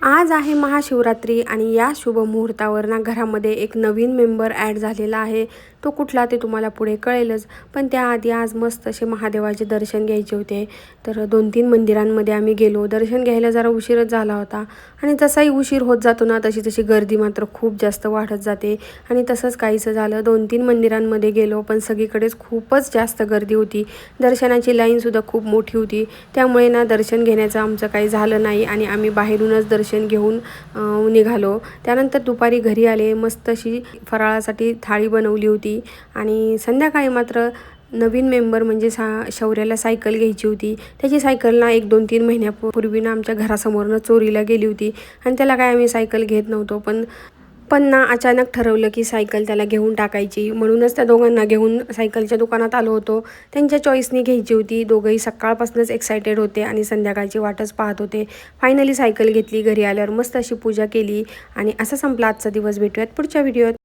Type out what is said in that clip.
आज आहे महाशिवरात्री आणि या शुभ मुहूर्तावर ना घरामध्ये एक नवीन मेंबर ॲड झालेला आहे। तो कुठला ते तुम्हाला पुढे कळेलच, पण त्याआधी आज मस्त असे महादेवाचे दर्शन घ्यायचे होते। तर 2-3 मंदिरांमध्ये आम्ही गेलो। दर्शन घ्यायला जरा उशीरच झाला होता आणि जसाही उशीर होत जातो ना तशी गर्दी मात्र खूप जास्त वाढत जाते आणि तसंच काहीसं झालं। 2-3 मंदिरांमध्ये गेलो पण सगळीकडेच खूपच जास्त गर्दी होती। दर्शनाची लाईन सुद्धा खूप मोठी होती, त्यामुळे ना दर्शन घेण्याचं आमचं काही झालं नाही आणि आम्ही बाहेरूनच दर्शन घेऊन निघालो। त्यानंतर दुपारी घरी आले, मस्त अशी फराळासाठी थाळी बनवली होती आणि संध्याकाळी मात्र नवीन मेंबर म्हणजे शौर्याला सायकल घ्यायची होती। त्याची सायकल ना 1-2-3 महिन्यापूर्वी ना आमच्या घरासमोरनं चोरीला गेली होती आणि त्याला काय आम्ही सायकल घेत नव्हतो, पण ना अचानक ठरवलं की सायकल त्याला घेऊन टाकायची। म्हणूनच त्या दोघांना घेऊन सायकलच्या दुकानात आलो होतो। त्यांच्या चॉईसनी घ्यायची होती। दोघंही सकाळपासूनच एक्सायटेड होते आणि संध्याकाळची वाटच पाहत होते। फायनली सायकल घेतली। घरी आल्यावर मस्त अशी पूजा केली आणि असा संपला आजचा दिवस। भेटूयात पुढच्या व्हिडिओत।